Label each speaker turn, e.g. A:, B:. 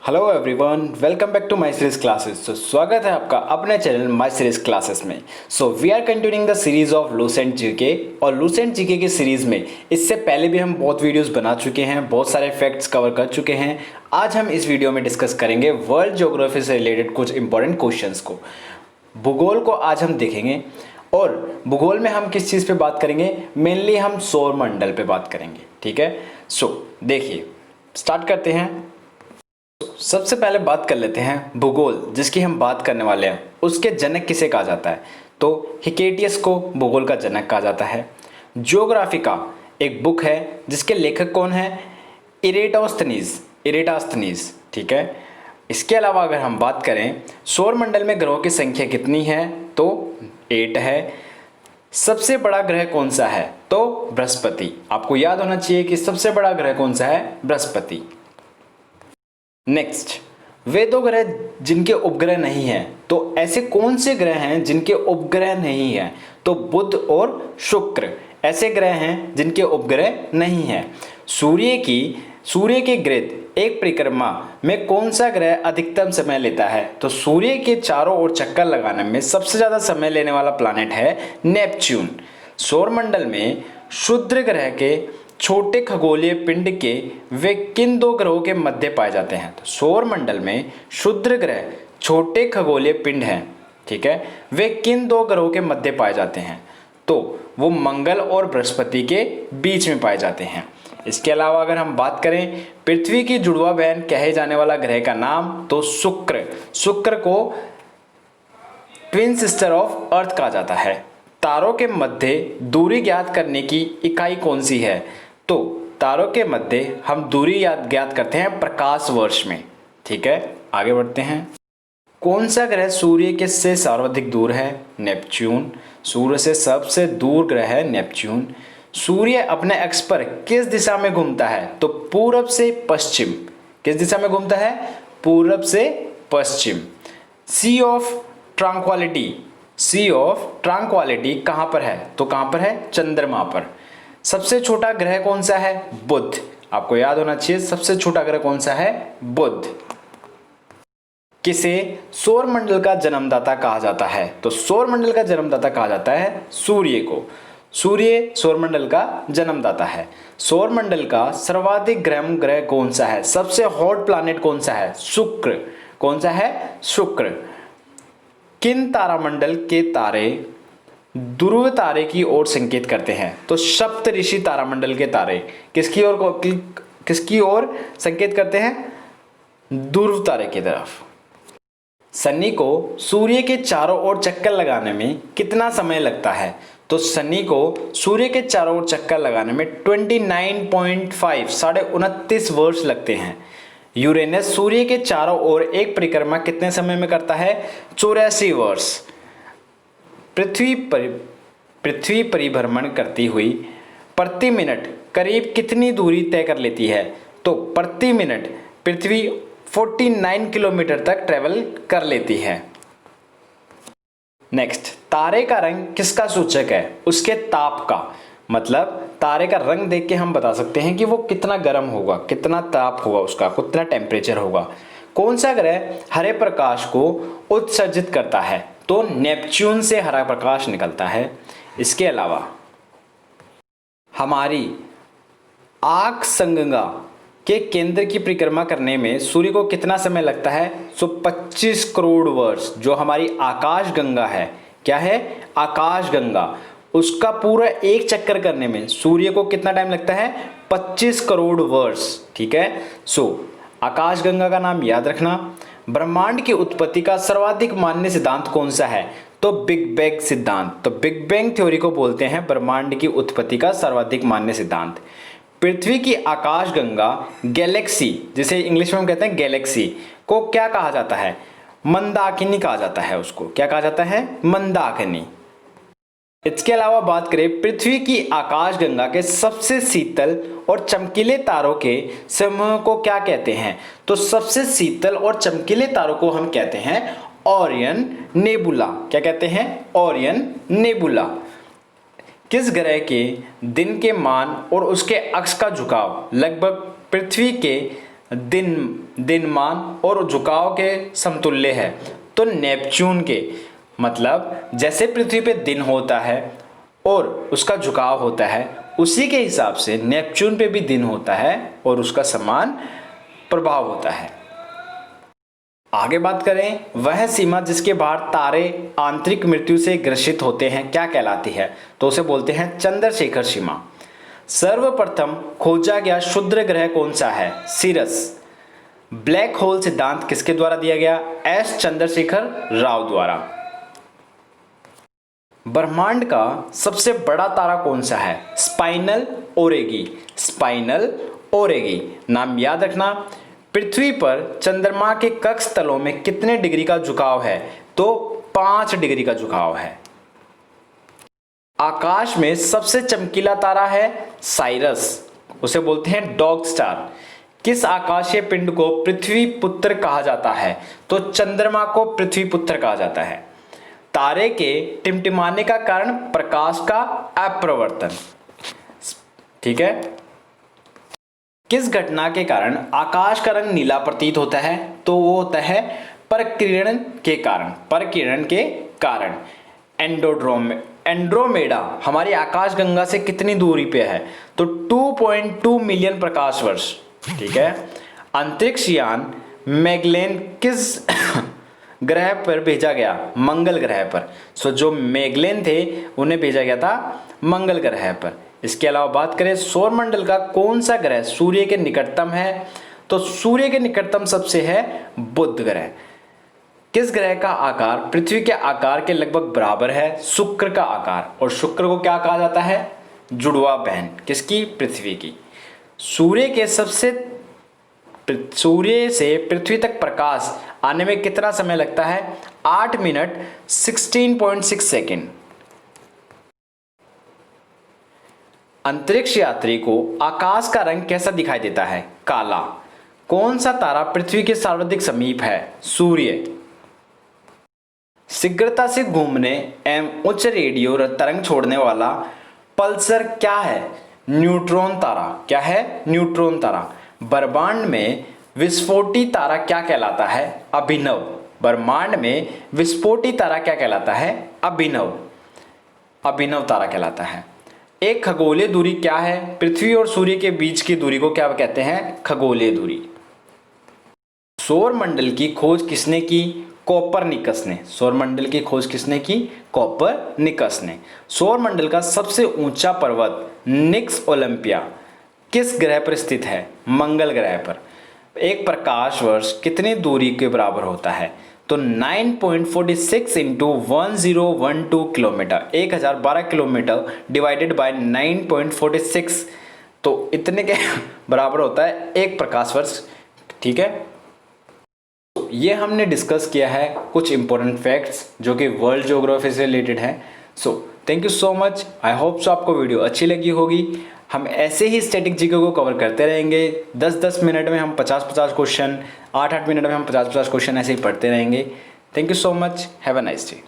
A: Hello everyone, welcome back to my series classes. तो स्वागत है आपका अपने चैनल माय सीरीज क्लासेस में। We are continuing the series of Lucent GK. और लूसेंट जीके की सीरीज में इससे पहले भी हम बहुत वीडियोस बना चुके हैं, बहुत सारे फैक्ट्स कवर कर चुके हैं। आज हम इस वीडियो में डिस्कस करेंगे वर्ल्ड ज्योग्राफी से रिलेटेड कुछ इंपॉर्टेंट क्वेश्चंस को। भूगोल को आज हम देखेंगे और भूगोल में हम किस चीज़ पे बात करेंगे, मेनली हम सौर मंडल पे बात करेंगे। ठीक है, देखिए स्टार्ट करते हैं। सबसे पहले बात कर लेते हैं भूगोल, जिसकी हम बात करने वाले हैं, उसके जनक किसे कहा जाता है। तो हिकेटियस को भूगोल का जनक कहा जाता है। ज्योग्राफी का एक बुक है जिसके लेखक कौन है, इरेटास्थनीज। ठीक है, इसके अलावा अगर हम बात करें सौर मंडल में ग्रहों की संख्या कितनी है, तो 8 है। सबसे बड़ा ग्रह कौन सा है, तो बृहस्पति। आपको याद होना चाहिए कि सबसे बड़ा ग्रह कौन सा है, बृहस्पति। नेक्स्ट, वे दो ग्रह जिनके उपग्रह नहीं हैं, तो ऐसे कौन से ग्रह हैं जिनके उपग्रह नहीं हैं, तो बुध और शुक्र ऐसे ग्रह हैं जिनके उपग्रह नहीं हैं। सूर्य के गिर्द एक परिक्रमा में कौन सा ग्रह अधिकतम समय लेता है, तो सूर्य के चारों ओर चक्कर लगाने में सबसे ज्यादा समय लेने वाला प्लैनेट है नेपच्यून। सौरमंडल में क्षुद्र ग्रह के छोटे खगोलीय पिंड के वे किन दो ग्रहों के मध्य पाए जाते हैं, तो सौर मंडल में क्षुद्र ग्रह छोटे खगोलीय पिंड हैं। ठीक है, वे किन दो ग्रहों के मध्य पाए जाते हैं, तो वो मंगल और बृहस्पति के बीच में पाए जाते हैं। इसके अलावा अगर हम बात करें पृथ्वी की जुड़वा बहन कहे जाने वाला ग्रह का नाम, तो शुक्र को ट्विन सिस्टर ऑफ अर्थ कहा जाता है। तारों के मध्य दूरी ज्ञात करने की इकाई कौन सी है, तो तारों के मध्य हम दूरी ज्ञात करते हैं प्रकाश वर्ष में। ठीक है, आगे बढ़ते हैं। कौन सा ग्रह सूर्य के से सर्वाधिक दूर है, नेपच्यून। सूर्य से सबसे दूर ग्रह है नेपच्यून। सूर्य अपने अक्ष पर किस दिशा में घूमता है, तो पूरब से पश्चिम। किस दिशा में घूमता है, पूरब से पश्चिम। सी ऑफ ट्रांक्वालिटी कहां पर है, तो कहां पर है, चंद्रमा पर। सबसे छोटा ग्रह कौन सा है, बुध। आपको याद होना चाहिए सबसे छोटा ग्रह कौन सा है, बुध। किसे सौर मंडल का जन्मदाता कहा जाता है, तो सौर मंडल का जन्मदाता कहा जाता है सूर्य को। सूर्य सौर मंडल का जन्मदाता है। सौर मंडल का सर्वाधिक गर्म ग्रह कौन सा है, सबसे हॉट प्लैनेट कौन सा है, शुक्र। कौन सा है, शुक्र। किन तारामंडल के तारे ध्रुव तारे की ओर संकेत करते हैं, तो सप्तऋषि तारामंडल के तारे किसकी ओर संकेत करते हैं, ध्रुव तारे की तरफ। शनि को सूर्य के चारों ओर चक्कर लगाने में कितना समय लगता है, तो शनि को सूर्य के चारों ओर चक्कर लगाने में 29.5 29.5 वर्ष लगते हैं। यूरेनस सूर्य के चारों ओर एक परिक्रमा कितने समय में करता है, 84 वर्ष। पृथ्वी परिभ्रमण करती हुई प्रति मिनट करीब कितनी दूरी तय कर लेती है, तो प्रति मिनट पृथ्वी 49 किलोमीटर तक ट्रेवल कर लेती है। नेक्स्ट, तारे का रंग किसका सूचक है, उसके ताप का। मतलब तारे का रंग देख के हम बता सकते हैं कि वो कितना गर्म होगा, कितना ताप होगा उसका, कितना टेम्परेचर होगा। कौन सा ग्रह हरे प्रकाश को उत्सर्जित करता है, तो नेपच्यून से हरा प्रकाश निकलता है। इसके अलावा हमारी आकाशगंगा के केंद्र की परिक्रमा करने में सूर्य को कितना समय लगता है, 25 करोड़ वर्ष। जो हमारी आकाशगंगा है, क्या है, आकाशगंगा, उसका पूरा एक चक्कर करने में सूर्य को कितना टाइम लगता है, 25 करोड़ वर्ष। ठीक है, आकाशगंगा का नाम याद रखना। ब्रह्मांड की उत्पत्ति का सर्वाधिक मान्य सिद्धांत कौन सा है, तो बिग बैंग सिद्धांत। तो बिग बैंग थ्योरी को बोलते हैं ब्रह्मांड की उत्पत्ति का सर्वाधिक मान्य सिद्धांत। पृथ्वी की आकाशगंगा गैलेक्सी, जिसे इंग्लिश में हम कहते हैं गैलेक्सी, को क्या कहा जाता है, मंदाकिनी कहा जाता है। उसको क्या कहा जाता है, मंदाकिनी। इसके अलावा बात करें पृथ्वी की आकाशगंगा के सबसे शीतल और चमकीले तारों के समूह को क्या कहते हैं, तो सबसे शीतल और चमकीले तारों को हम कहते हैं ओरियन नेबुला। क्या कहते हैं, ओरियन नेबुला। किस ग्रह के दिन के मान और उसके अक्ष का झुकाव लगभग पृथ्वी के दिनमान और झुकाव के समतुल्य है। तो नेपच्यून के मतलब जैसे पृथ्वी पे दिन होता है और उसका झुकाव होता है, उसी के हिसाब से नेपच्यून पे भी दिन होता है और उसका समान प्रभाव होता है। आगे बात करें, वह सीमा जिसके बाहर तारे आंतरिक मृत्यु से ग्रसित होते हैं क्या कहलाती है? तो उसे बोलते हैं चंद्रशेखर सीमा। सर्वप्रथम खोजा गया क्षुद्र ग्रह कौन सा है? सीरस। ब्लैक होल सिद्धांत किसके द्वारा दिया गया? एस चंद्रशेखर राव द्वारा। ब्रह्मांड का सबसे बड़ा तारा कौन सा है? स्पाइनल ओरेगी। स्पाइनल ओरेगी नाम याद रखना। पृथ्वी पर चंद्रमा के कक्ष तलों में कितने डिग्री का झुकाव है? तो 5 डिग्री का झुकाव है। आकाश में सबसे चमकीला तारा है साइरस, उसे बोलते हैं डॉग स्टार। किस आकाशीय पिंड को पृथ्वी पुत्र कहा जाता है? तो चंद्रमा को पृथ्वी पुत्र कहा जाता है। तारे के टिमटिमाने का कारण प्रकाश का अपवर्तन। ठीक है। किस घटना के कारण आकाश का रंग नीला प्रतीत होता है? तो वो होता है परकिरण के कारण। परकिरण के कारण। एंड्रोमेडा हमारी आकाशगंगा से कितनी दूरी पे है? तो 2.2 मिलियन प्रकाश वर्ष। ठीक है। अंतरिक्ष यान मैगेलन किस ग्रह पर भेजा गया? मंगल ग्रह पर। सो जो मैगेलन थे उन्हें भेजा गया था मंगल ग्रह पर। इसके अलावा बात करें, सौरमंडल का कौन सा ग्रह सूर्य के निकटतम है? तो सूर्य के निकटतम सबसे है बुध ग्रह। किस ग्रह का आकार पृथ्वी के आकार के लगभग बराबर है? शुक्र का आकार। और शुक्र को क्या कहा जाता है? जुड़वा बहन। किसकी? पृथ्वी की। सूर्य से पृथ्वी तक प्रकाश आने में कितना समय लगता है? 8 मिनट 16.6 सेकेंड। अंतरिक्ष यात्री को आकाश का रंग कैसा दिखाई देता है? काला। कौन सा तारा पृथ्वी के सर्वाधिक समीप है? सूर्य। शीघ्रता से घूमने एवं उच्च रेडियो तरंग छोड़ने वाला पल्सर क्या है? न्यूट्रॉन तारा। क्या है? न्यूट्रॉन तारा। ब्रह्मांड में विस्फोटी तारा क्या कहलाता है? अभिनव। ब्रह्मांड में विस्फोटी तारा क्या कहलाता है? अभिनव। अभिनव तारा कहलाता है। एक खगोलीय दूरी क्या है? पृथ्वी और सूर्य के बीच की दूरी को क्या कहते हैं? खगोलीय दूरी। सौरमंडल की खोज किसने की? कोपरनिकस ने। सौरमंडल की खोज किसने की? कोपरनिकस ने। सौरमंडल का सबसे ऊंचा पर्वत निक्स ओलंपिया किस ग्रह पर स्थित है? मंगल ग्रह पर। एक प्रकाश वर्ष कितनी दूरी के बराबर होता है? तो 9.46 into 1012 kilometre. 1012 kilometre divided by 9.46, तो इतने के बराबर होता है एक प्रकाश वर्ष। ठीक है। ये हमने डिस्कस किया है कुछ इंपॉर्टेंट फैक्ट्स जो कि वर्ल्ड ज्योग्राफी से रिलेटेड है। So thank you so much. I hope so आपको वीडियो अच्छी लगी होगी। हम ऐसे ही स्टैटिक जीके को कवर करते रहेंगे। 10-10 मिनट में हम 50-50 क्वेश्चन, 8-8 मिनट में हम 50-50 क्वेश्चन ऐसे ही पढ़ते रहेंगे। Thank you so much. Have a nice day.